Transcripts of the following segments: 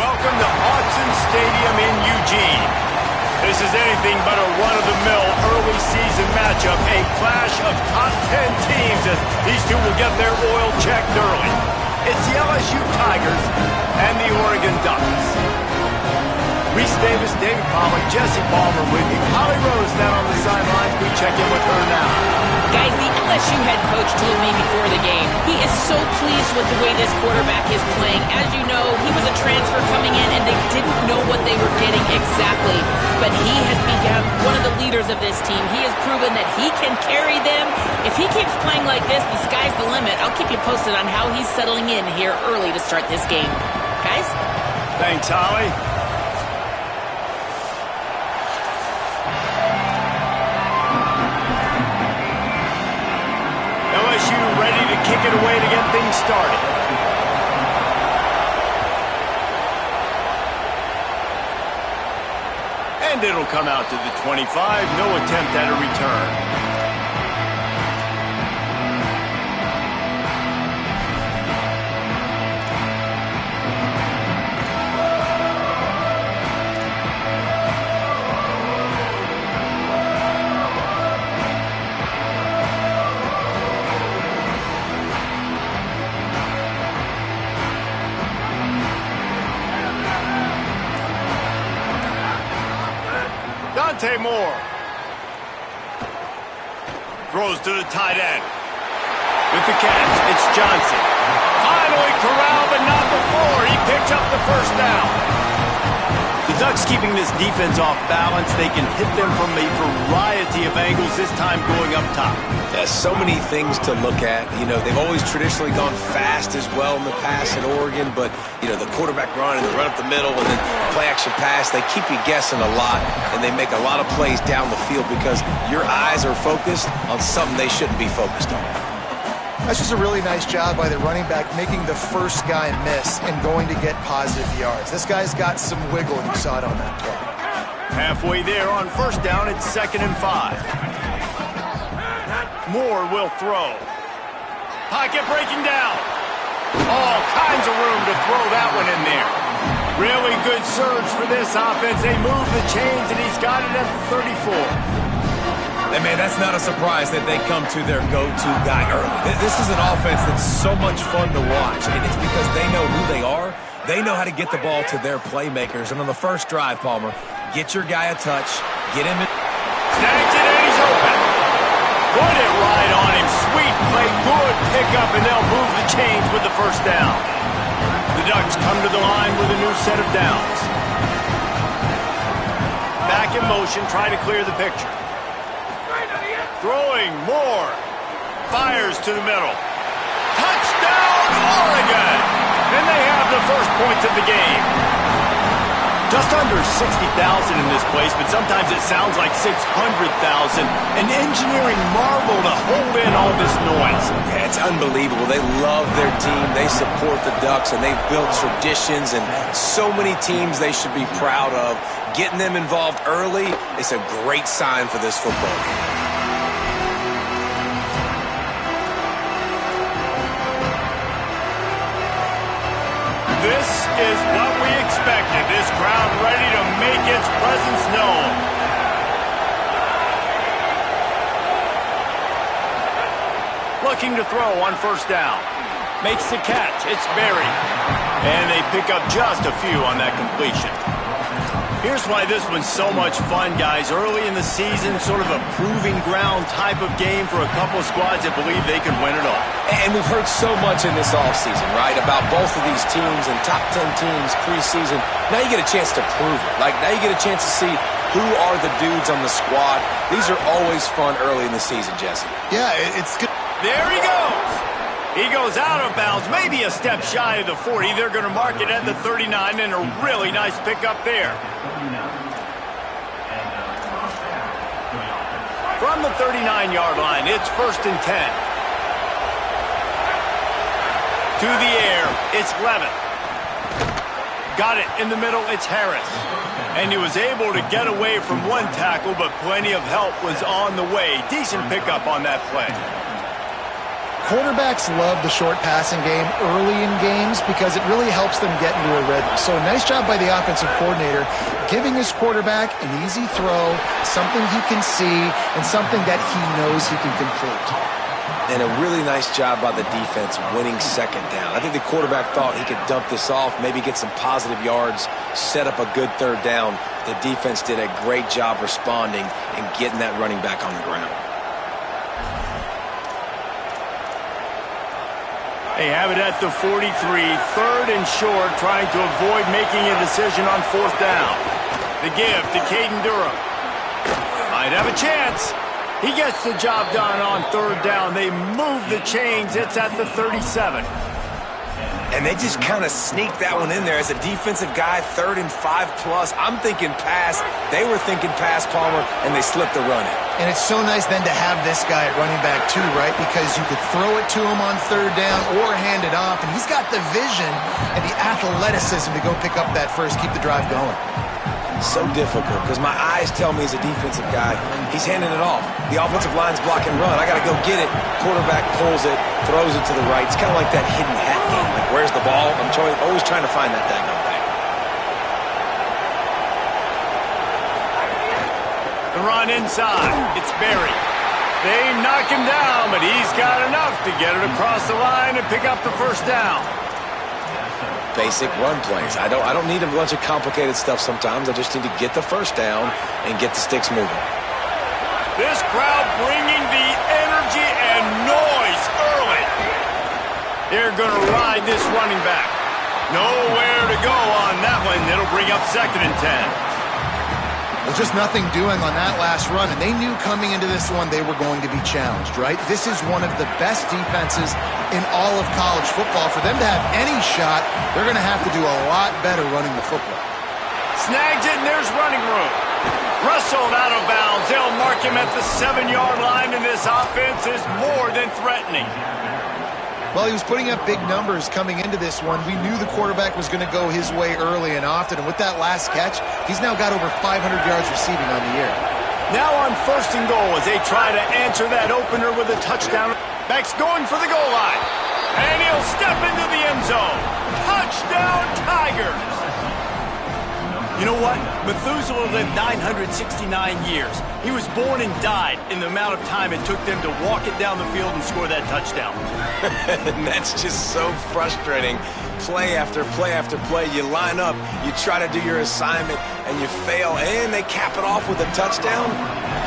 Welcome to Autzen Stadium in Eugene. This is anything but a run-of-the-mill early season matchup, a clash of top 10 teams as these two will get their oil checked early. It's the LSU Tigers and the Oregon Ducks. Reese Davis, David Pollack, Jesse Palmer with you. Holly Rose down on the sidelines. We check in with her now. Guys, the LSU head coach told me before the game, he is so pleased with the way this quarterback is playing. As you know, he was a transfer coming in, and they didn't know what they were getting exactly. But he has become one of the leaders of this team. He has proven that he can carry them. If he keeps playing like this, the sky's the limit. I'll keep you posted on how he's settling in here early to start this game. Guys? Thanks, Holly. LSU ready to kick it away to get things started. And it'll come out to the 25. No attempt at a return. Dante Moore throws to the tight end. With the catch, it's Johnson. Finally corralled, but not before. He picks up the first down. The Ducks keeping this defense off balance. They can hit them from a variety of angles, this time going up top. There's so many things to look at. You know, they've always traditionally gone fast as well in the past at Oregon, but, you know, the quarterback run and the run up the middle and then play-action pass, they keep you guessing a lot, and they make a lot of plays down the field because your eyes are focused on something they shouldn't be focused on. That's just a really nice job by the running back, making the first guy miss and going to get positive yards. This guy's got some wiggle, and you saw it on that play. Halfway there on first down, it's 2nd and 5. Moore will throw. Pocket breaking down. All kinds of room to throw that one in there. Really good surge for this offense. They move the chains, and he's got it at 34. And, man, that's not a surprise that they come to their go-to guy early. This is an offense that's so much fun to watch, and it's because they know who they are. They know how to get the ball to their playmakers. And on the first drive, Palmer, get your guy a touch, get him in. Snags it, and he's open. Put it right on him. Sweet play, good pickup, and they'll move the chains with the first down. The Ducks come to the line with a new set of downs. Back in motion, trying to clear the picture. Throwing, Moore. Fires to the middle. Touchdown, Oregon! And they have the first points of the game. Just under 60,000 in this place, but sometimes it sounds like 600,000. An engineering marvel to hold in all this noise. Yeah, it's unbelievable. They love their team. They support the Ducks, and they've built traditions and so many teams they should be proud of. Getting them involved early is a great sign for this football game. This is what we expected. This crowd ready to make its presence known. Looking to throw on first down. Makes the catch. It's Berry. And they pick up just a few on that completion. Here's why this one's so much fun, guys. Early in the season, sort of a proving ground type of game for a couple of squads that believe they can win it all. And we've heard so much in this offseason, right, about both of these teams and top 10 teams preseason. Now you get a chance to prove it. Like, now you get a chance to see who are the dudes on the squad. These are always fun early in the season, Jesse. Yeah, it's good. There he goes. He goes out of bounds, maybe a step shy of the 40. They're going to mark it at the 39, and a really nice pickup there. From the 39-yard line, it's 1st and 10. To the air, it's Levitt. Got it in the middle, it's Harris. And he was able to get away from one tackle, but plenty of help was on the way. Decent pickup on that play. Quarterbacks love the short passing game early in games because it really helps them get into a rhythm. So nice job by the offensive coordinator giving his quarterback an easy throw, something he can see, and something that he knows he can complete. And a really nice job by the defense winning second down. I think the quarterback thought he could dump this off, maybe get some positive yards, set up a good third down. The defense did a great job responding and getting that running back on the ground. They have it at the 43, third and short, trying to avoid making a decision on fourth down. The give to Caden Durham. Might have a chance. He gets the job done on third down. They move the chains. It's at the 37. And they just kind of sneaked that one in there. As a defensive guy, 3rd and 5+. I'm thinking pass. They were thinking pass, Palmer, and they slipped the run in. And it's so nice then to have this guy at running back too, right? Because you could throw it to him on third down or hand it off. And he's got the vision and the athleticism to go pick up that first, keep the drive going. So difficult because my eyes tell me as a defensive guy, he's handing it off. The offensive line's block and run. I got to go get it. Quarterback pulls it, throws it to the right. It's kind of like that hidden hat game. Like, where's the ball? I'm always trying to find that daggone thing. The run inside. It's Berry. They knock him down, but he's got enough to get it across the line and pick up the first down. Basic run plays. I don't need a bunch of complicated stuff sometimes. I just need to get the first down and get the sticks moving. This crowd bringing the energy and noise early. They're going to ride this running back. Nowhere to go on that one. It'll bring up 2nd and 10. Well, just nothing doing on that last run, and they knew coming into this one they were going to be challenged, right? This is one of the best defenses in all of college football. For them to have any shot, they're going to have to do a lot better running the football. Snags it, and there's running room. Rustled out of bounds. They'll mark him at the 7-yard line, and this offense is more than threatening. Well, he was putting up big numbers coming into this one. We knew the quarterback was going to go his way early and often, and with that last catch, he's now got over 500 yards receiving on the year. Now on 1st and goal as they try to answer that opener with a touchdown. Back's going for the goal line, and he'll step into the end zone. Touchdown, Tigers! You know what? Methuselah lived 969 years. He was born and died in the amount of time it took them to walk it down the field and score that touchdown. And that's just so frustrating. Play after play after play. You line up, you try to do your assignment, and you fail, and they cap it off with a touchdown?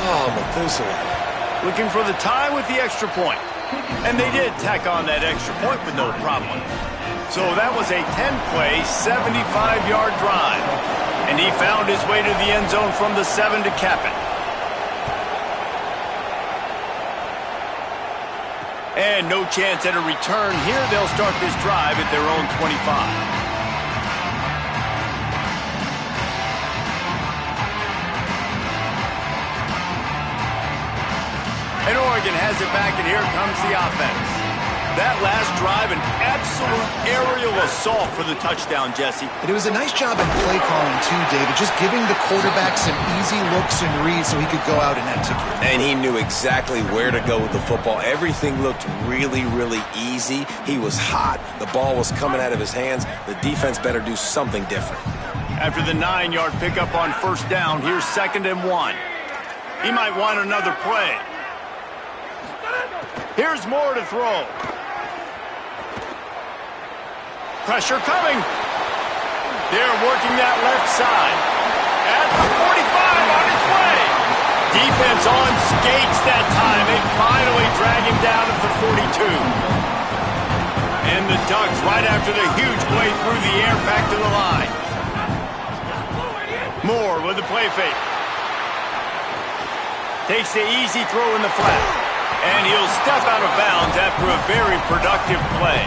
Oh, Methuselah. Looking for the tie with the extra point. And they did tack on that extra point with no problem. So that was a 10-play, 75-yard drive. And he found his way to the end zone from the 7 to cap it. And no chance at a return here. They'll start this drive at their own 25. And Oregon has it back, and here comes the offense. That last drive, an absolute aerial assault for the touchdown, Jesse. And it was a nice job in play calling, too, David, just giving the quarterback some easy looks and reads so he could go out and execute. And he knew exactly where to go with the football. Everything looked really, really easy. He was hot. The ball was coming out of his hands. The defense better do something different. After the 9-yard pickup on 1st down, here's 2nd and 1. He might want another play. Here's more to throw. Pressure coming. They're working that left side. At the 45 on its way. Defense on skates that time. They finally drag him down at the 42. And the Ducks right after the huge play through the air back to the line. Moore with the play fake. Takes the easy throw in the flat. And he'll step out of bounds after a very productive play.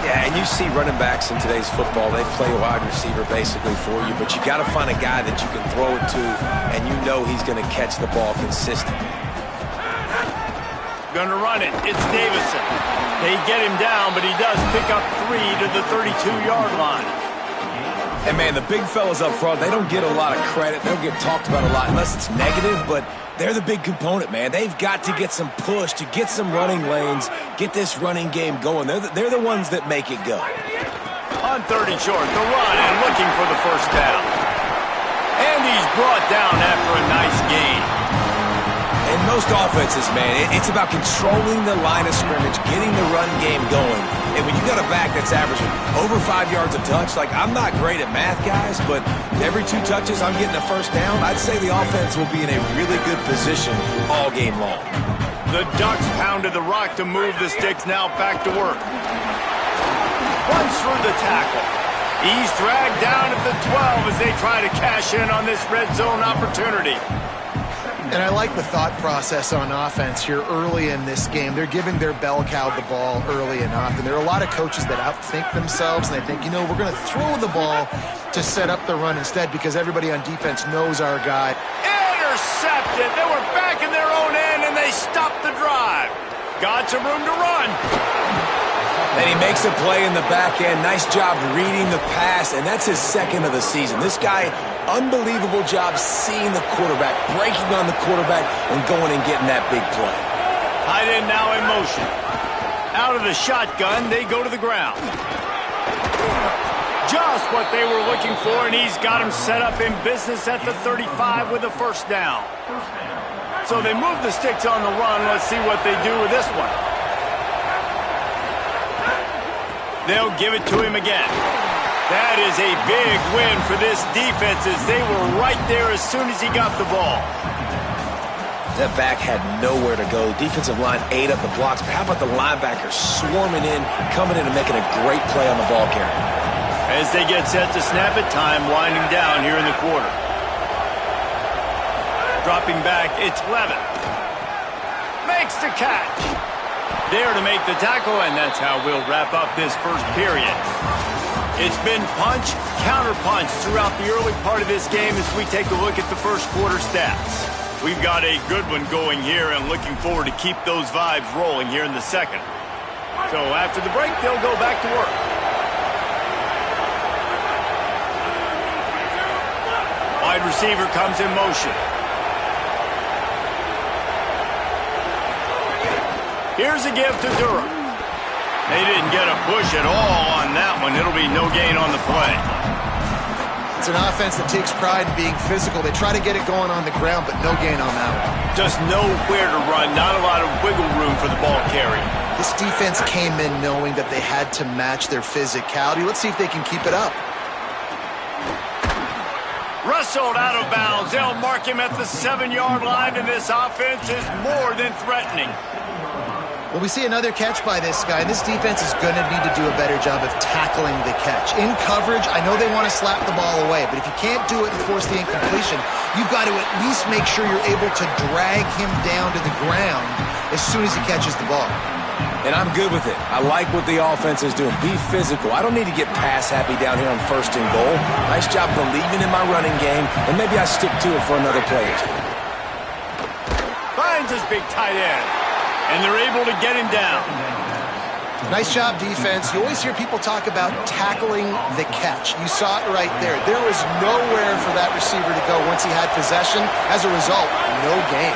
Yeah, and you see running backs in today's football, they play wide receiver basically for you, but you got to find a guy that you can throw it to, and you know he's going to catch the ball consistently. Going to run it. It's Davison. They get him down, but he does pick up 3 to the 32-yard line. And, man, the big fellas up front, they don't get a lot of credit. They don't get talked about a lot unless it's negative, but They're the big component, man. They've got to get some push, to get some running lanes, get this running game going. They're the ones that make it go. On 3rd and short, the run and looking for the first down. And he's brought down after a nice gain. In most offenses, man, it's about controlling the line of scrimmage, getting the run game going. And when you got a back that's averaging over 5 yards a touch, like, I'm not great at math, guys, but every 2 touches I'm getting a first down, I'd say the offense will be in a really good position all game long. The Ducks pounded the rock to move the sticks, now back to work. Runs through the tackle. He's dragged down at the 12 as they try to cash in on this red zone opportunity. And I like the thought process on offense here early in this game. They're giving their bell cow the ball early enough. And there are a lot of coaches that outthink themselves, and they think, you know, we're going to throw the ball to set up the run instead because everybody on defense knows our guy. Intercepted. They were back in their own end, and they stopped the drive. Got some room to run. And he makes a play in the back end. Nice job reading the pass, and that's his 2nd of the season. This guy, unbelievable job seeing the quarterback, breaking on the quarterback, and going and getting that big play. Tight end now in motion. Out of the shotgun, they go to the ground. Just what they were looking for, and he's got him set up in business at the 35 with a first down. So they move the sticks on the run. Let's see what they do with this one. They'll give it to him again. That is a big win for this defense as they were right there as soon as he got the ball. That back had nowhere to go. Defensive line ate up the blocks. But how about the linebackers swarming in, coming in and making a great play on the ball carrier? As they get set to snap it, time winding down here in the quarter. Dropping back, it's Levitt. Makes the catch. There to make the tackle, and that's how we'll wrap up this first period. It's been punch, counter-punch throughout the early part of this game as we take a look at the first quarter stats. We've got a good one going here and looking forward to keep those vibes rolling here in the second. So after the break, they'll go back to work. Wide receiver comes in motion. Here's a give to Durham. They didn't get a push at all on that one. It'll be no gain on the play. It's an offense that takes pride in being physical. They try to get it going on the ground, but no gain on that one. Just nowhere to run. Not a lot of wiggle room for the ball carry. This defense came in knowing that they had to match their physicality. Let's see if they can keep it up. Wrestled out of bounds. They'll mark him at the 7-yard line, and this offense is more than threatening. Well, we see another catch by this guy. This defense is going to need to do a better job of tackling the catch. In coverage, I know they want to slap the ball away, but if you can't do it and force the incompletion, you've got to at least make sure you're able to drag him down to the ground as soon as he catches the ball. And I'm good with it. I like what the offense is doing. Be physical. I don't need to get pass happy down here on 1st and goal. Nice job believing in my running game, and maybe I stick to it for another play or two. Finds his big tight end. And they're able to get him down. Nice job, defense. You always hear people talk about tackling the catch. You saw it right there. There was nowhere for that receiver to go once he had possession. As a result, no gain.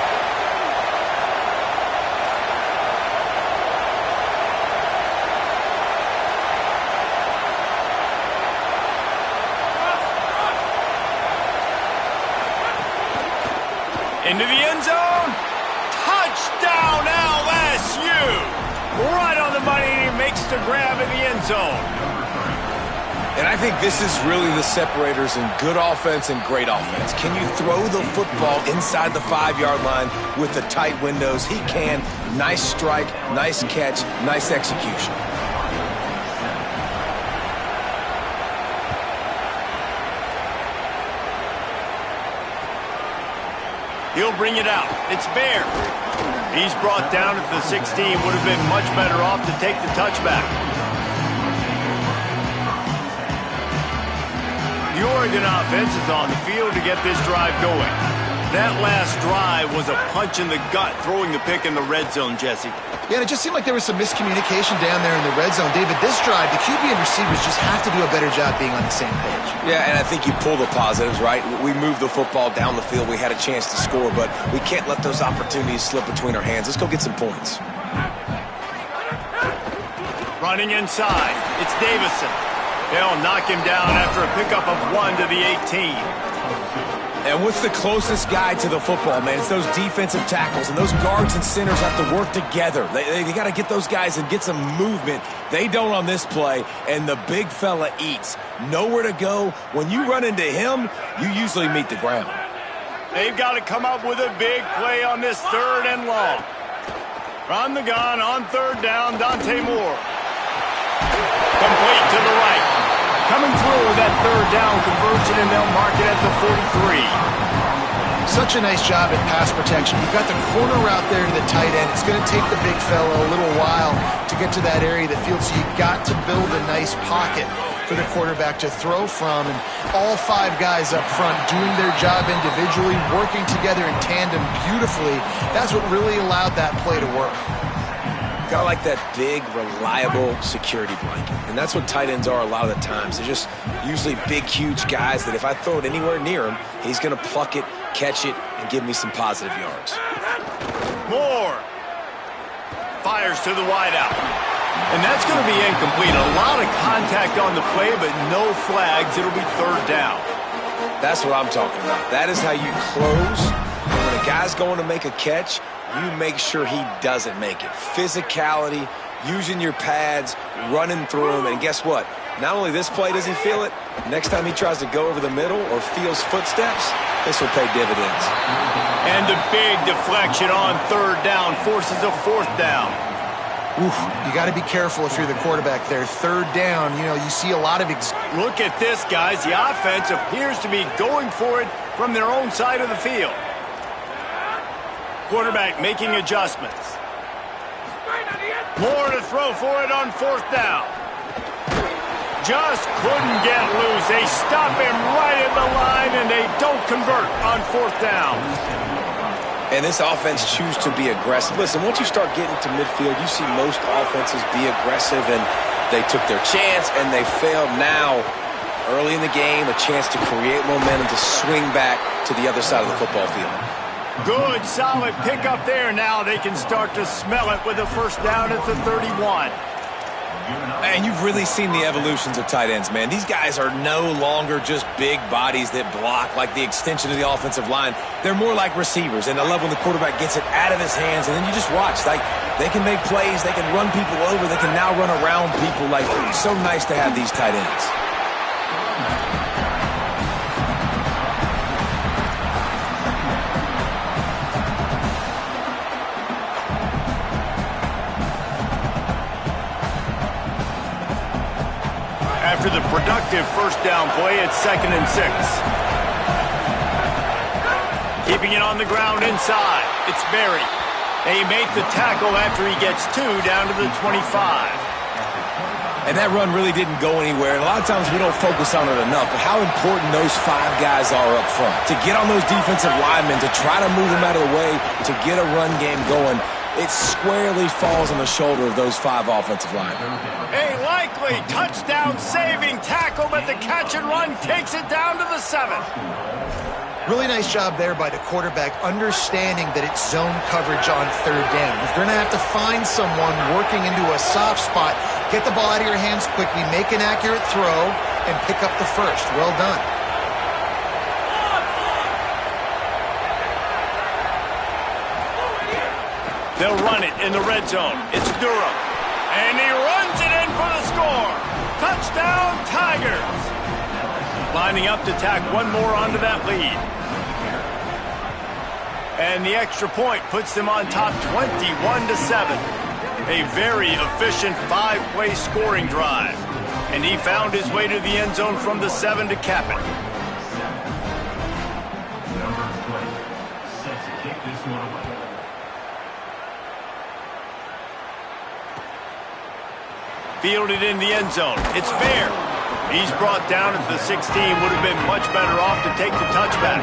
Into the end zone. Touchdown, LSU! Right on the money, and he makes the grab in the end zone. And I think this is really the separators in good offense and great offense. Can you throw the football inside the 5-yard line with the tight windows? He can. Nice strike, nice catch, nice execution. He'll bring it out. It's Baer. He's brought down at the 16. Would have been much better off to take the touchback. The Oregon offense is on the field to get this drive going. That last drive was a punch in the gut, throwing the pick in the red zone, Jesse. Yeah, and it just seemed like there was some miscommunication down there in the red zone. David, this drive, the QB and receivers just have to do a better job being on the same page. Yeah, and I think you pull the positives, right? We moved the football down the field. We had a chance to score, but we can't let those opportunities slip between our hands. Let's go get some points. Running inside, it's Davison. They'll knock him down after a pickup of 1 to the 18. And what's the closest guy to the football, man? It's those defensive tackles, and those guards and centers have to work together. They got to get those guys and get some movement. They don't on this play, and the big fella eats. Nowhere to go. When you run into him, you usually meet the ground. They've got to come up with a big play on this 3rd and long. From the gun on 3rd down, Dante Moore. Complete to the right. Coming through with that 3rd down conversion, and they'll mark it at the 43. Such a nice job at pass protection. You've got the corner route there to the tight end. It's going to take the big fella a little while to get to that area of the field, so you've got to build a nice pocket for the quarterback to throw from. And all 5 guys up front doing their job individually, working together in tandem beautifully. That's what really allowed that play to work. Got like that big, reliable security blanket. And that's what tight ends are a lot of the times. They're just usually big, huge guys that if I throw it anywhere near him, he's going to pluck it, catch it, and give me some positive yards. Moore fires to the wideout. And that's going to be incomplete. A lot of contact on the play, but no flags. It'll be 3rd down. That's what I'm talking about. That is how you close. When a guy's going to make a catch, you make sure he doesn't make it. Physicality, using your pads, running through him, and guess what? Not only this play does he feel it, next time he tries to go over the middle or feels footsteps, this will pay dividends. And the big deflection on 3rd down forces a 4th down. Oof, you got to be careful if you're the quarterback there. 3rd down, you see a lot of... Look at this, guys. The offense appears to be going for it from their own side of the field. Quarterback making adjustments. More to throw for it on 4th down. Just couldn't get loose. They stop him right at the line, and they don't convert on 4th down. And this offense chooses to be aggressive. Listen, once you start getting to midfield, you see most offenses be aggressive, and they took their chance, and they failed. Now, early in the game, a chance to create momentum to swing back to the other side of the football field. Good, solid pickup there. Now they can start to smell it with a 1st down at the 31. And you've really seen the evolutions of tight ends, man. These guys are no longer just big bodies that block like the extension of the offensive line. They're more like receivers, and I love when the quarterback gets it out of his hands, and then you just watch. Like, they can make plays, they can run people over, they can now run around people. Like, so nice to have these tight ends. After the productive 1st down play, it's 2nd and 6. Keeping it on the ground inside, it's Berry. They make the tackle after he gets 2 down to the 25. And that run really didn't go anywhere. And a lot of times we don't focus on it enough, but how important those 5 guys are up front. To get on those defensive linemen, to try to move them out of the way, to get a run game going, it squarely falls on the shoulder of those 5 offensive linemen. A likely touchdown-saving tackle, but the catch and run takes it down to the 7. Really nice job there by the quarterback, understanding that it's zone coverage on 3rd down. If they're going to have to find someone working into a soft spot, get the ball out of your hands quickly, make an accurate throw, and pick up the 1st. Well done. They'll run it in the red zone. It's Durham. And he runs it in for the score. Touchdown, Tigers. Lining up to tack one more onto that lead. And the extra point puts them on top 21-7. A very efficient 5-play scoring drive. And he found his way to the end zone from the 7 to cap it. Fielded in the end zone. It's Bear. He's brought down at the 16. Would have been much better off to take the touchback.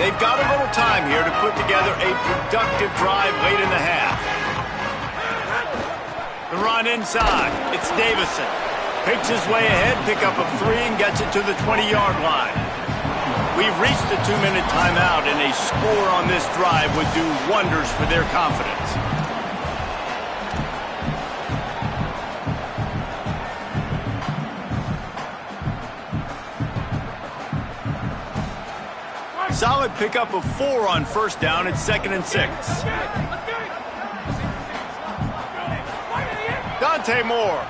They've got a little time here to put together a productive drive late in the half. The run inside. It's Davison. Picks his way ahead, pick up of 3, and gets it to the 20-yard line. We've reached the 2-minute timeout, and a score on this drive would do wonders for their confidence. Solid pickup of 4 on first down. It's 2nd and 6. Dante Moore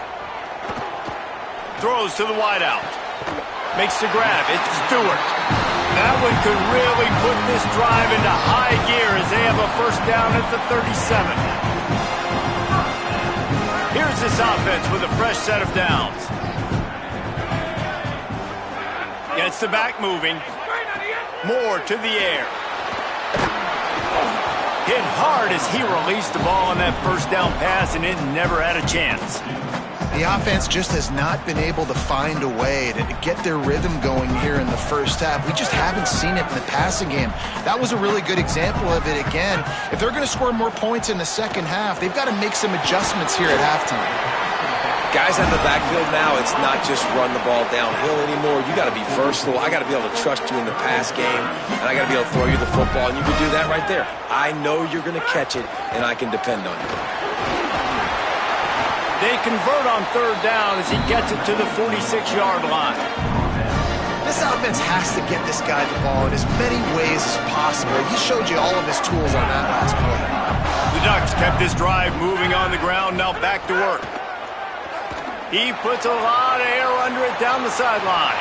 throws to the wideout. Makes the grab. It's Stewart. That one could really put this drive into high gear as they have a first down at the 37. Here's this offense with a fresh set of downs. Gets the back moving. Moore to the air. Hit hard as he released the ball on that first down pass, and it never had a chance. The offense just has not been able to find a way to get their rhythm going here in the first half. We just haven't seen it in the passing game. That was a really good example of it again. If they're going to score more points in the second half, they've got to make some adjustments here at halftime. Guys at the backfield now, it's not just run the ball downhill anymore. You got to be versatile. I got to be able to trust you in the pass game, and I got to be able to throw you the football, and you can do that right there. I know you're going to catch it, and I can depend on you. They convert on third down as he gets it to the 46-yard line. This offense has to get this guy the ball in as many ways as possible. He showed you all of his tools on that last play. The Ducks kept this drive moving on the ground, now back to work. He puts a lot of air under it down the sideline.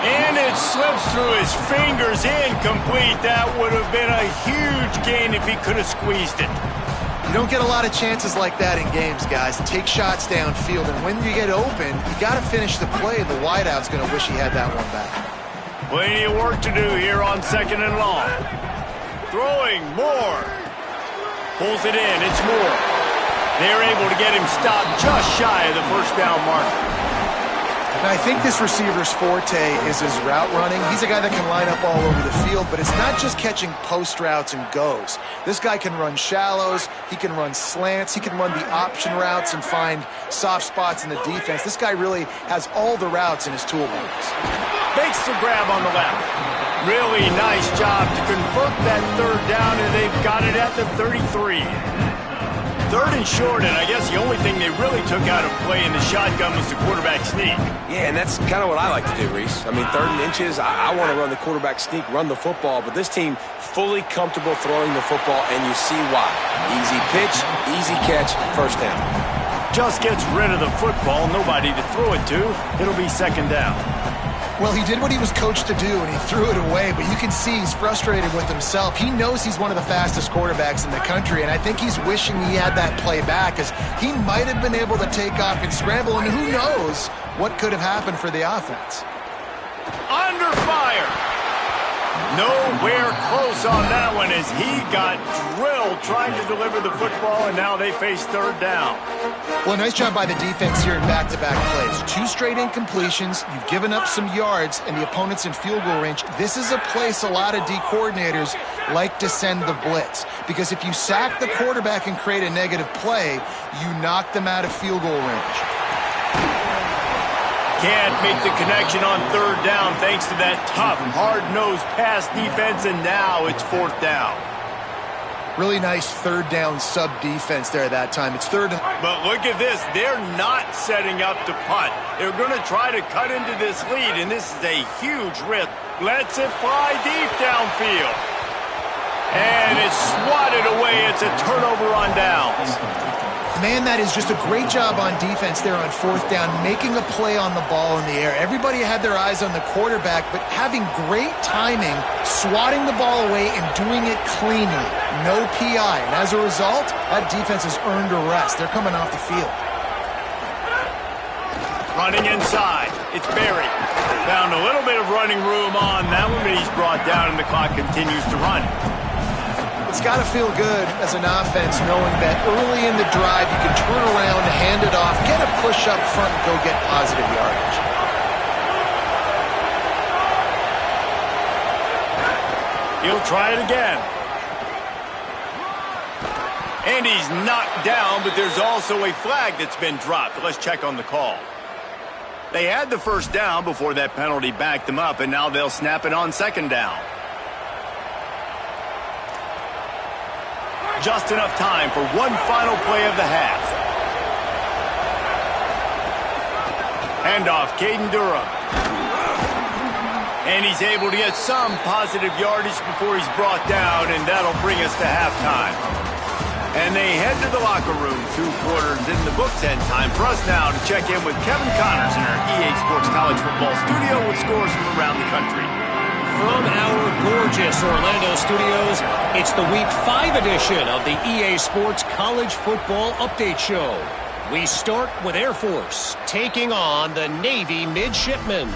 And it slips through his fingers, incomplete. That would have been a huge gain if he could have squeezed it. You don't get a lot of chances like that in games, guys. Take shots downfield, and when you get open, you got to finish the play. The wideout's going to wish he had that one back. Plenty of work to do here on 2nd and long. Throwing, Moore. Pulls it in, it's Moore. They're able to get him stopped just shy of the first down marker. Now, I think this receiver's forte is his route running. He's a guy that can line up all over the field, but it's not just catching post routes and goes. This guy can run shallows, he can run slants, he can run the option routes and find soft spots in the defense. This guy really has all the routes in his toolbox. Makes the grab on the left. Really nice job to convert that third down, and they've got it at the 33. 3rd and short, and I guess the only thing they really took out of play in the shotgun was the quarterback sneak. Yeah, and that's kind of what I like to do, Reese. I mean, 3rd and inches, I want to run the quarterback sneak, run the football, but this team fully comfortable throwing the football, and you see why. Easy pitch, easy catch, first down. Just gets rid of the football, nobody to throw it to. It'll be 2nd down. Well, he did what he was coached to do, and he threw it away, but you can see he's frustrated with himself. He knows he's one of the fastest quarterbacks in the country, and I think he's wishing he had that play back, as he might have been able to take off and scramble, and who knows what could have happened for the offense. Under fire. Nowhere close on that one as he got drilled trying to deliver the football, and now they face 3rd down. Well, nice job by the defense here in back-to-back plays. 2 straight incompletions, you've given up some yards, and the opponent's in field goal range. This is a place a lot of D coordinators like to send the blitz, because if you sack the quarterback and create a negative play, you knock them out of field goal range. Can't make the connection on 3rd down thanks to that tough, hard-nosed pass defense, and now it's 4th down. Really nice 3rd down sub-defense there that time. It's 3rd and... But look at this. They're not setting up to punt. They're going to try to cut into this lead, and this is a huge risk. Lets it fly deep downfield. And it's swatted away. It's a turnover on downs. Man, that is just a great job on defense there on 4th down, making a play on the ball in the air. Everybody had their eyes on the quarterback, but having great timing, swatting the ball away, and doing it cleanly. No PI. And as a result, that defense has earned a rest. They're coming off the field. Running inside. It's Berry. Found a little bit of running room on that one, but he's brought down, and the clock continues to run. It's got to feel good as an offense knowing that early in the drive you can turn around, hand it off, get a push up front, and go get positive yardage. He'll try it again. And he's knocked down, but there's also a flag that's been dropped. Let's check on the call. They had the first down before that penalty backed them up, and now they'll snap it on second down. Just enough time for one final play of the half. Handoff, Caden Durham. And he's able to get some positive yardage before he's brought down, and that'll bring us to halftime. And they head to the locker room. 2 quarters in the books, and time for us now to check in with Kevin Connors in our EA Sports College Football studio with scores from around the country. From our gorgeous Orlando studios, it's the Week 5 edition of the EA Sports College Football Update Show. We start with Air Force taking on the Navy Midshipmen.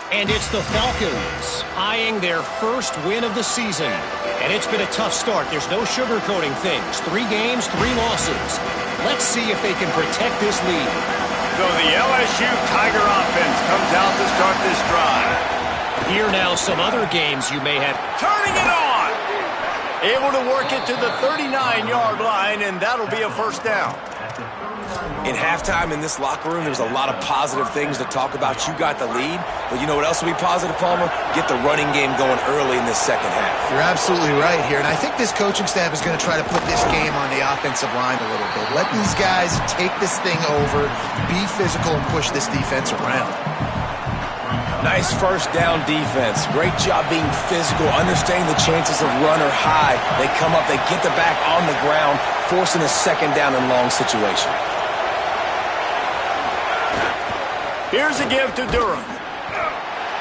And it's the Falcons eyeing their first win of the season. And it's been a tough start. There's no sugarcoating things. 3 games, 3 losses. Let's see if they can protect this lead. So the LSU Tiger offense comes out to start this drive. Here now some other games you may have. Turning it on! Able to work it to the 39-yard line, and that'll be a first down. In halftime in this locker room, there was a lot of positive things to talk about. You got the lead, but you know what else will be positive, Palmer? Get the running game going early in this second half. You're absolutely right here, and I think this coaching staff is going to try to put this game on the offensive line a little bit. Let these guys take this thing over, be physical, and push this defense around. Nice first down defense. Great job being physical, understanding the chances of run are high. They come up, they get the back on the ground, forcing a second down and long situation. Here's a give to Durham.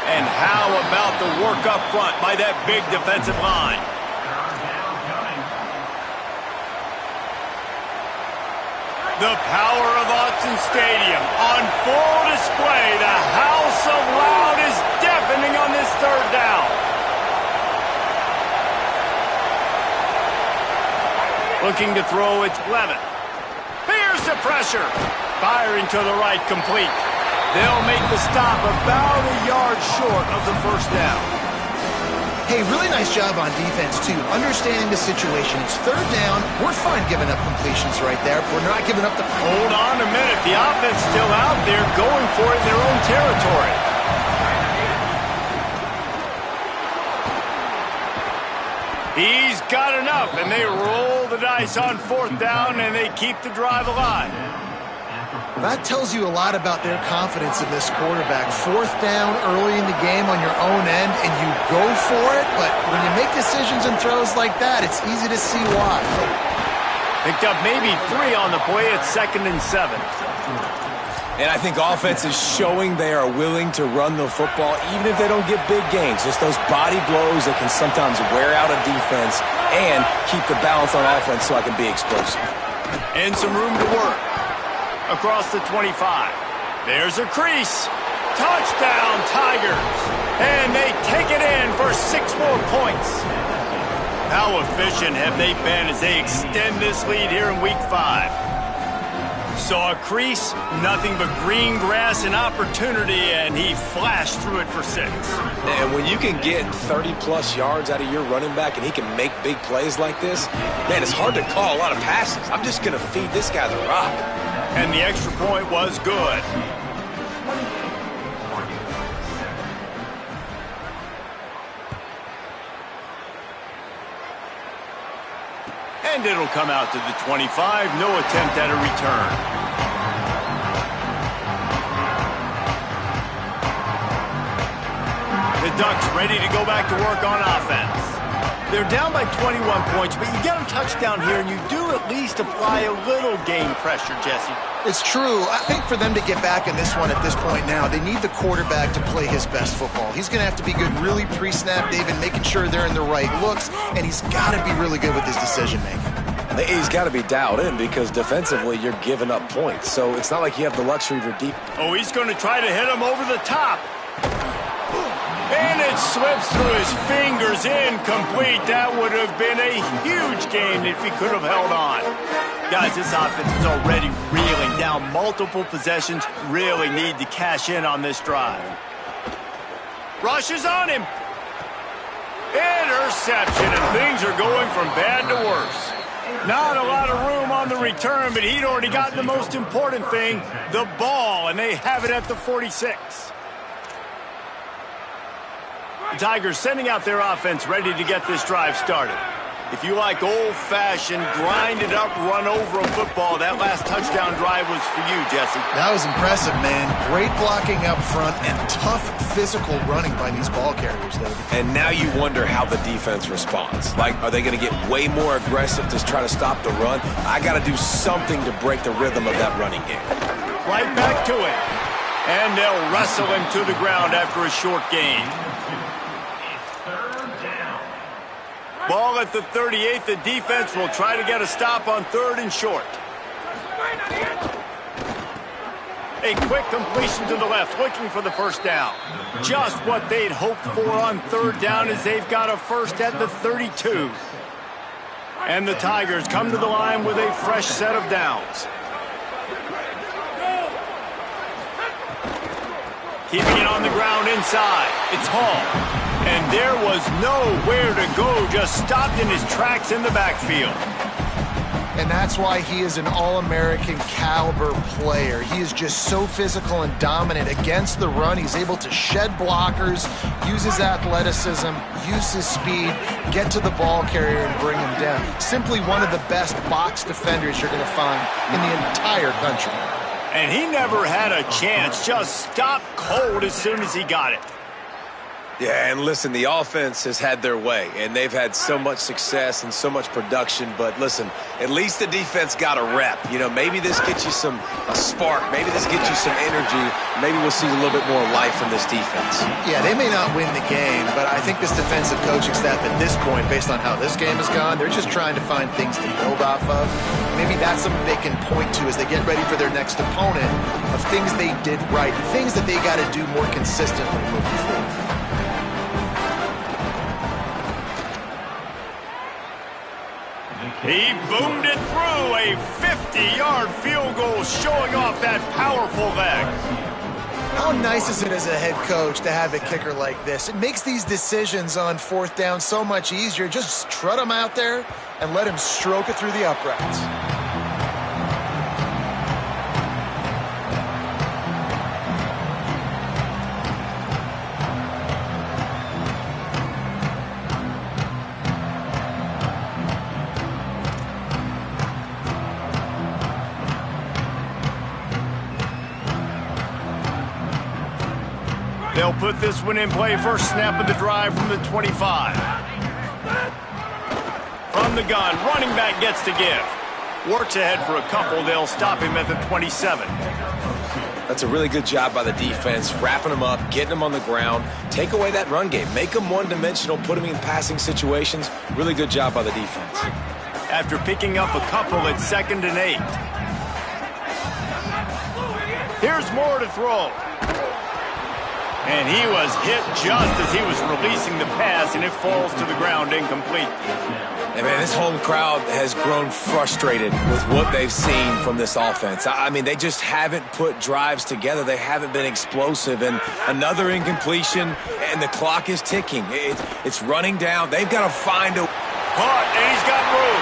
And how about the work up front by that big defensive line? The power of Autzen Stadium on full display. The house of loud is deafening on this third down. Looking to throw, it's Levitt. Here's the pressure. Firing to the right, complete. They'll make the stop about a yard short of the first down. Hey, really nice job on defense, too. Understanding the situation. It's third down. We're fine giving up completions right there. We're not giving up the... Hold on a minute. The offense still out there going for it in their own territory. He's got enough, and they roll the dice on fourth down, and they keep the drive alive. That tells you a lot about their confidence in this quarterback. Fourth down early in the game on your own end, and you go for it, but when you make decisions and throws like that, it's easy to see why. Picked up maybe 3 on the play at 2nd and 7. And I think offense is showing they are willing to run the football, even if they don't get big gains. Just those body blows that can sometimes wear out a defense and keep the balance on offense so I can be explosive. And some room to work. Across the 25. There's a crease. Touchdown, Tigers. And they take it in for 6 more points. How efficient have they been as they extend this lead here in Week 5? Saw a crease, nothing but green grass and opportunity, and he flashed through it for 6. And when you can get 30-plus yards out of your running back and he can make big plays like this, man, it's hard to call a lot of passes. I'm just going to feed this guy the rock. And the extra point was good. And it'll come out to the 25. No attempt at a return. The Ducks ready to go back to work on offense. They're down by 21 points, but you get a touchdown here, and you do at least apply a little game pressure, Jesse. It's true. I think for them to get back in this one at this point now, they need the quarterback to play his best football. He's going to have to be good really pre-snap, David, making sure they're in the right looks, and he's got to be really good with his decision-making. He's got to be dialed in because defensively you're giving up points, so it's not like you have the luxury for deep. Oh, he's going to try to hit him over the top. And it slips through his fingers, incomplete. That would have been a huge gain if he could have held on. Guys, this offense is already reeling down multiple possessions. Really need to cash in on this drive. Rushes on him. Interception, and things are going from bad to worse. Not a lot of room on the return, but he'd already gotten the most important thing, the ball, and they have it at the 46. The Tigers sending out their offense ready to get this drive started. If you like old-fashioned, grind-it-up, run-over a football, that last touchdown drive was for you, Jesse. That was impressive, man. Great blocking up front and tough physical running by these ball carriers, David. And now you wonder how the defense responds. Like, are they going to get way more aggressive to try to stop the run? I got to do something to break the rhythm of that running game. Right back to it. And they'll wrestle him to the ground after a short gain. Ball at the 38. The defense will try to get a stop on 3rd and short. A quick completion to the left, looking for the first down. Just what they'd hoped for on 3rd down as they've got a first at the 32. And the Tigers come to the line with a fresh set of downs. Keeping it on the ground inside. It's Hall. And there was nowhere to go, just stopped in his tracks in the backfield. And that's why he is an all-American caliber player. He is just so physical and dominant against the run. He's able to shed blockers, use his athleticism, use his speed, get to the ball carrier and bring him down. Simply one of the best box defenders you're going to find in the entire country. And he never had a chance, just stopped cold as soon as he got it. Yeah, and listen, the offense has had their way, and they've had so much success and so much production. But listen, at least the defense got a rep. You know, maybe this gets you a spark. Maybe this gets you some energy. Maybe we'll see a little bit more life from this defense. Yeah, they may not win the game, but I think this defensive coaching staff at this point, based on how this game has gone, they're just trying to find things to build off of. Maybe that's something they can point to as they get ready for their next opponent of things they did right, things that they got to do more consistently moving forward. He boomed it through, a 50-yard field goal showing off that powerful leg. How nice is it as a head coach to have a kicker like this? It makes these decisions on 4th down so much easier. Just trot him out there and let him stroke it through the uprights. They'll put this one in play. First snap of the drive from the 25. From the gun, running back gets to give. Works ahead for a couple. They'll stop him at the 27. That's a really good job by the defense, wrapping them up, getting them on the ground, take away that run game, make them one-dimensional, put them in passing situations. Really good job by the defense. After picking up a couple at 2nd and 8. Here's Moore to throw. And he was hit just as he was releasing the pass, and it falls to the ground incomplete. And man, this home crowd has grown frustrated with what they've seen from this offense. I mean, they just haven't put drives together. They haven't been explosive. And another incompletion, and the clock is ticking. It's running down. They've got to find a... Caught, and he's got room.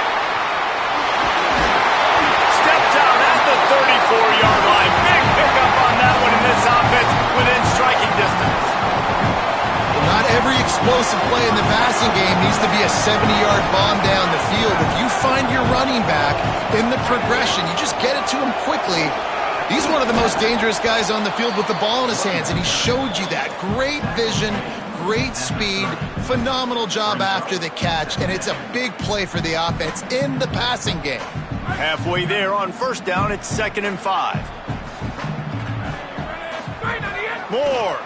Steps out at the 34-yard line. Big pickup on that one in this offense within striking distance. Not every explosive play in the passing game needs to be a 70-yard bomb down the field. If you find your running back in the progression, you just get it to him quickly. He's one of the most dangerous guys on the field with the ball in his hands, and he showed you that. Great vision, great speed, phenomenal job after the catch, and it's a big play for the offense in the passing game. Halfway there on first down, it's 2nd and 5. Moore.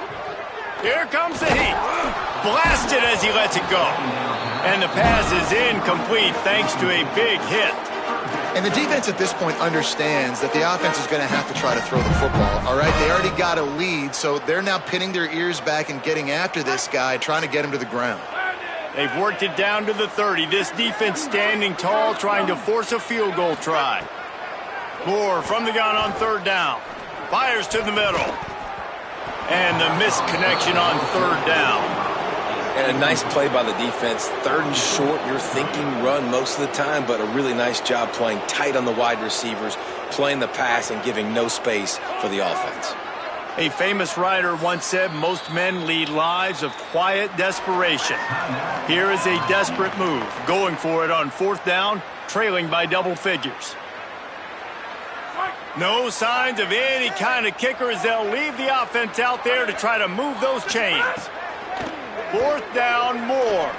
Here comes the heat. Blasted as he lets it go. And the pass is incomplete thanks to a big hit. And the defense at this point understands that the offense is going to have to try to throw the football, all right? They already got a lead, so they're now pinning their ears back and getting after this guy, trying to get him to the ground. They've worked it down to the 30. This defense standing tall, trying to force a field goal try. Moore from the gun on 3rd down. Fires to the middle. And the missed connection on 3rd down. And a nice play by the defense. 3rd and short, you're thinking run most of the time, but a really nice job playing tight on the wide receivers, playing the pass and giving no space for the offense. A famous writer once said most men lead lives of quiet desperation. Here is a desperate move, going for it on 4th down, trailing by double figures. No signs of any kind of kicker as they'll leave the offense out there to try to move those chains. 4th down, Moore.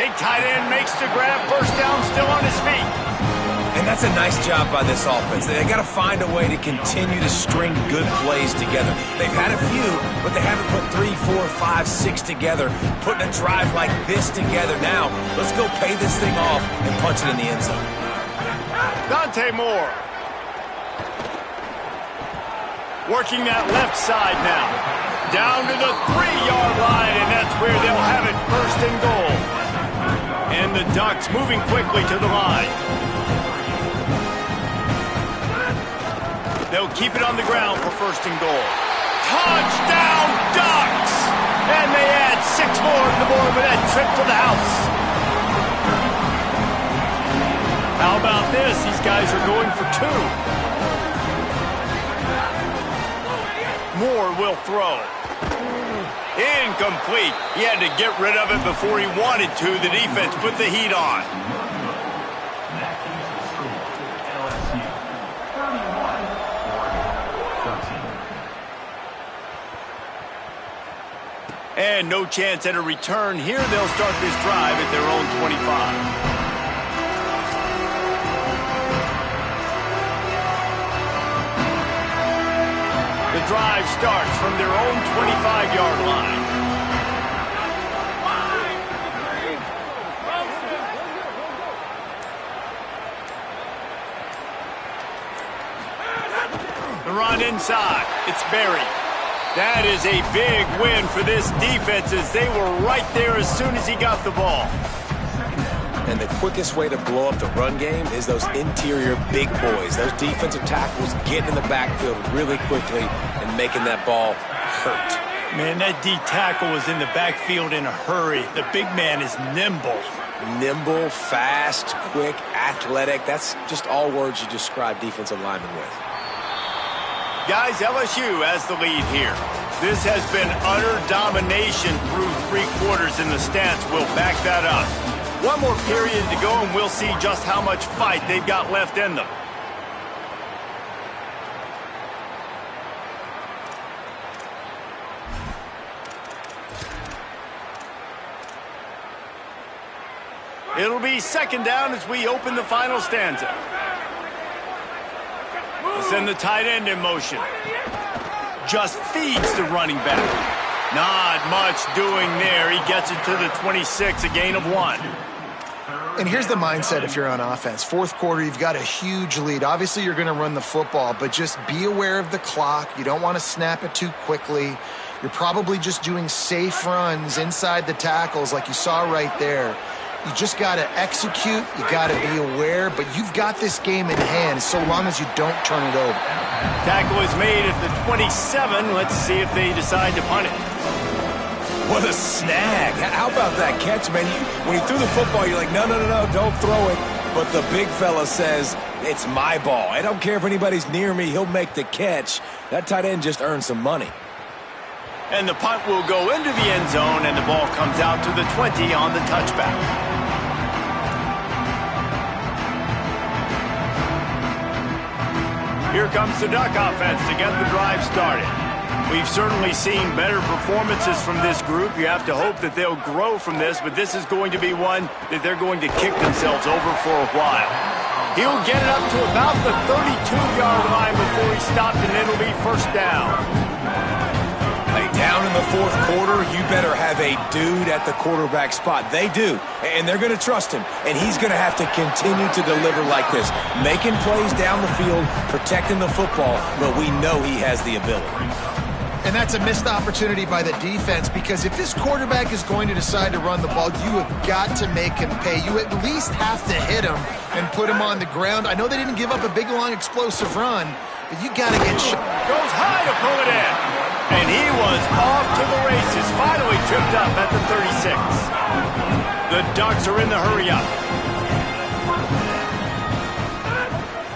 Big tight end makes the grab. 1st down, still on his feet. And that's a nice job by this offense. They got to find a way to continue to string good plays together. They've had a few, but they haven't put 3, 4, 5, 6 together. Putting a drive like this together now. Let's go pay this thing off and punch it in the end zone. Dante Moore. Working that left side now. Down to the 3-yard line, and that's where they'll have it, 1st and goal. And the Ducks moving quickly to the line. They'll keep it on the ground for 1st and goal. Touchdown, Ducks! And they add 6 more to the board with that trip to the house. How about this? These guys are going for 2. Moore will throw. Incomplete. He had to get rid of it before he wanted to. The defense put the heat on. And no chance at a return here. They'll start this drive at their own 25. The drive starts from their own 25-yard line. The run inside. It's Berry. That is a big win for this defense as they were right there as soon as he got the ball. And the quickest way to blow up the run game is those interior big boys. Those defensive tackles getting in the backfield really quickly and making that ball hurt. Man, that D tackle was in the backfield in a hurry. The big man is nimble. Nimble, fast, quick, athletic. That's just all words you describe defensive linemen with. Guys, LSU has the lead here. This has been utter domination through 3 quarters, and the stats will back that up. One more period to go, and we'll see just how much fight they've got left in them. It'll be 2nd down as we open the final stanza. We'll send the tight end in motion. Just feeds the running back. Not much doing there. He gets it to the 26, a gain of 1. And here's the mindset if you're on offense. 4th quarter, you've got a huge lead. Obviously, you're going to run the football, but just be aware of the clock. You don't want to snap it too quickly. You're probably just doing safe runs inside the tackles like you saw right there. You just got to execute. You got to be aware, but you've got this game in hand so long as you don't turn it over. Tackle is made at the 27. Let's see if they decide to punt it. What a snag. How about that catch, man? When he threw the football, you're like, no, don't throw it. But the big fella says, it's my ball. I don't care if anybody's near me. He'll make the catch. That tight end just earned some money. And the punt will go into the end zone, and the ball comes out to the 20 on the touchback. Here comes the Duck offense to get the drive started. We've certainly seen better performances from this group. You have to hope that they'll grow from this, but this is going to be one that they're going to kick themselves over for a while. He'll get it up to about the 32-yard line before he stopped, and it'll be 1st down. Hey, down in the 4th quarter, you better have a dude at the quarterback spot. They do, and they're going to trust him, and he's going to have to continue to deliver like this, making plays down the field, protecting the football, but we know he has the ability. And that's a missed opportunity by the defense, because if this quarterback is going to decide to run the ball, you have got to make him pay. You at least have to hit him and put him on the ground. I know they didn't give up a big, long, explosive run, but you got to get shot. Goes high to pull it in. And he was off to the races, finally tripped up at the 36. The Ducks are in the hurry-up.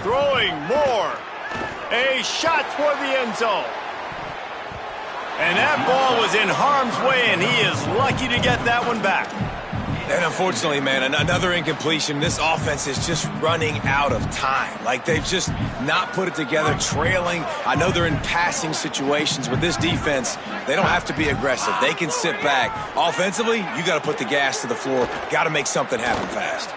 Throwing more. A shot toward the end zone. And that ball was in harm's way, and he is lucky to get that one back. And unfortunately, man, another incompletion. This offense is just running out of time. Like, they've just not put it together, trailing. I know they're in passing situations, but this defense, they don't have to be aggressive. They can sit back. Offensively, you got to put the gas to the floor. Got to make something happen fast.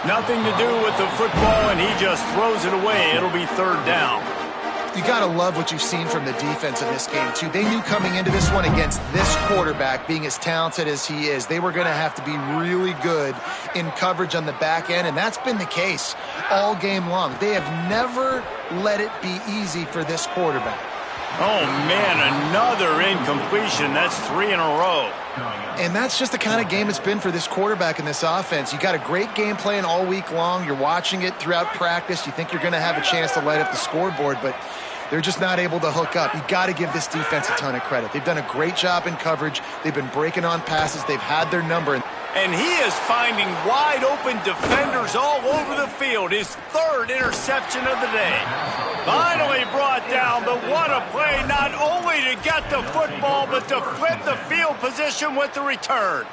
Nothing to do with the football, and he just throws it away. It'll be third down. You got to love what you've seen from the defense in this game, too. They knew coming into this one against this quarterback, being as talented as he is, they were going to have to be really good in coverage on the back end, and that's been the case all game long. They have never let it be easy for this quarterback. Oh, man, another incompletion. That's 3 in a row. And that's just the kind of game it's been for this quarterback in this offense. You got a great game plan all week long. You're watching it throughout practice. You think you're going to have a chance to light up the scoreboard, but they're just not able to hook up. You got to give this defense a ton of credit. They've done a great job in coverage. They've been breaking on passes. They've had their number. And he is finding wide-open defenders all over the field. His third interception of the day. Finally brought down, but what a play, not only to get the football, but to flip the field position with the return.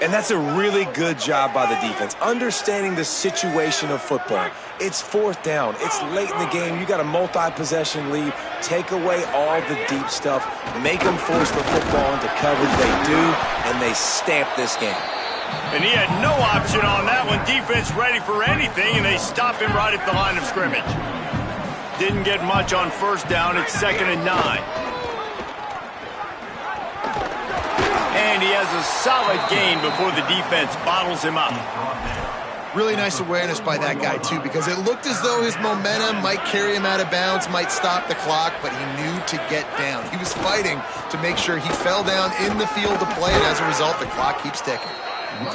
And that's a really good job by the defense, understanding the situation of football. It's fourth down. It's late in the game. You got a multi-possession lead. Take away all the deep stuff. Make them force the football into coverage. They do, and they stamp this game. And he had no option on that one. Defense ready for anything, and they stop him right at the line of scrimmage. Didn't get much on first down. It's 2nd and 9. And he has a solid gain before the defense bottles him up. Really nice awareness by that guy, too, because it looked as though his momentum might carry him out of bounds, might stop the clock, but he knew to get down. He was fighting to make sure he fell down in the field to play, and as a result, the clock keeps ticking.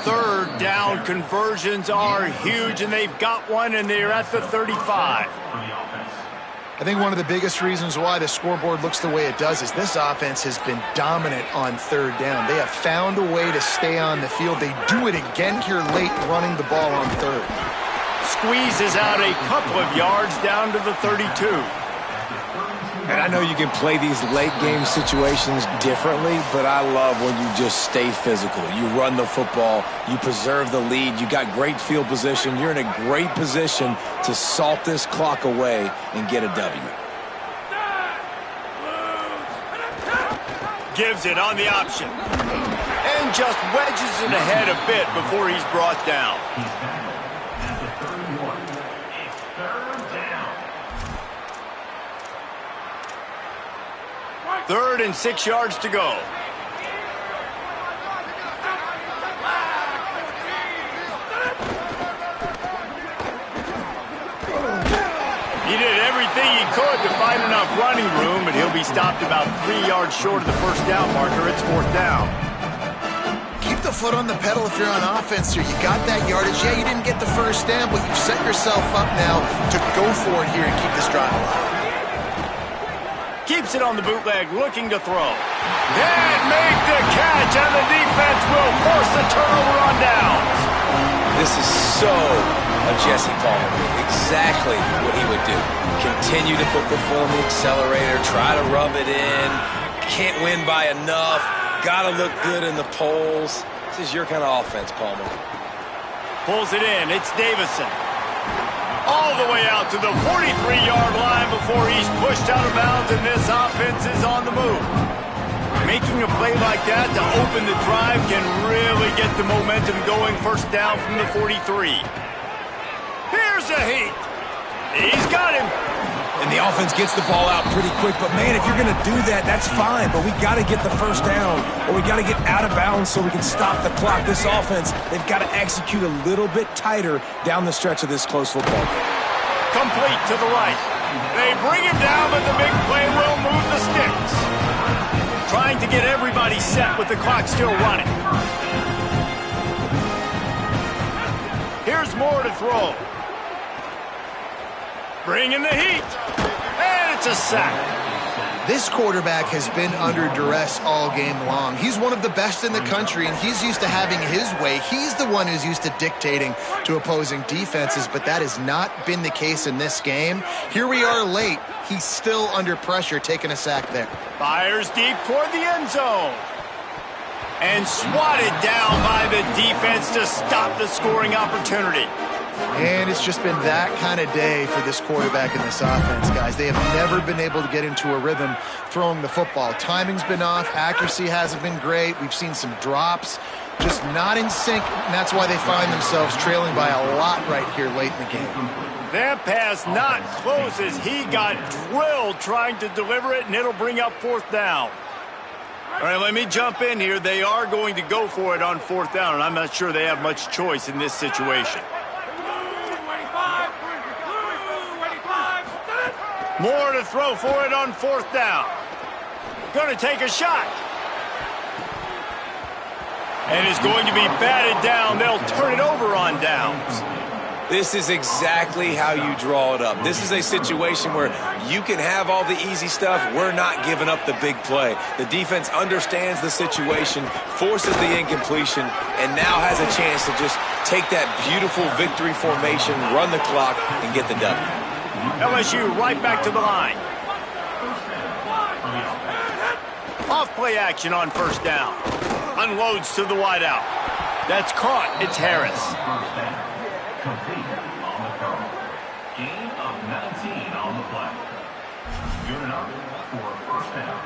Third down conversions are huge, and they've got one, and they're at the 35. I think one of the biggest reasons why the scoreboard looks the way it does is this offense has been dominant on third down. They have found a way to stay on the field. They do it again here late, running the ball on third. Squeezes out a couple of yards down to the 32. And I know you can play these late game situations differently, but I love when you just stay physical. You run the football, you preserve the lead, you got great field position. You're in a great position to salt this clock away and get a W. Gives it on the option. And just wedges it ahead a bit before he's brought down. 3rd and 6 yards to go. He did everything he could to find enough running room, but he'll be stopped about 3 yards short of the first down marker. It's 4th down. Keep the foot on the pedal if you're on offense here. You got that yardage. Yeah, you didn't get the first down, but you've set yourself up now to go for it here and keep this drive alive. Keeps it on the bootleg, looking to throw. And make the catch, and the defense will force the turnover on downs. This is so a Jesse Palmer move. Exactly what he would do. Continue to put the foot on the accelerator, try to rub it in. Can't win by enough. Got to look good in the polls. This is your kind of offense, Palmer. Pulls it in. It's Davison. All the way out to the 43-yard line before he's pushed out of bounds, and this offense is on the move. Making a play like that to open the drive can really get the momentum going. First down from the 43. Here's a heat. He's got him. And the offense gets the ball out pretty quick. But, man, if you're going to do that, that's fine. But we got to get the first down, or we got to get out of bounds so we can stop the clock. This offense, they've got to execute a little bit tighter down the stretch of this close football game. Complete to the right. They bring him down, but the big play will move the sticks. Trying to get everybody set with the clock still running. Here's Moore to throw. Bringing the heat. And it's a sack. This quarterback has been under duress all game long. He's one of the best in the country, and he's used to having his way. He's the one who's used to dictating to opposing defenses, but that has not been the case in this game. Here we are late. He's still under pressure, taking a sack there. Fires deep toward the end zone. And swatted down by the defense to stop the scoring opportunity. And it's just been that kind of day for this quarterback in this offense, guys. They have never been able to get into a rhythm throwing the football. Timing's been off. Accuracy hasn't been great. We've seen some drops, just not in sync, and that's why they find themselves trailing by a lot right here late in the game. That pass not close as he got drilled trying to deliver it, and it'll bring up fourth down. All right, let me jump in here. They are going to go for it on fourth down, and I'm not sure they have much choice in this situation. More to throw for it on fourth down. Going to take a shot. And it's going to be batted down. They'll turn it over on downs. This is exactly how you draw it up. This is a situation where you can have all the easy stuff. We're not giving up the big play. The defense understands the situation, forces the incompletion, and now has a chance to just take that beautiful victory formation, run the clock, and get the W. LSU right back to the line. Off play action on first down. Unloads to the wideout. That's caught. It's Harris. Complete on the throw. Gain of 19 on the play. Good enough for first down.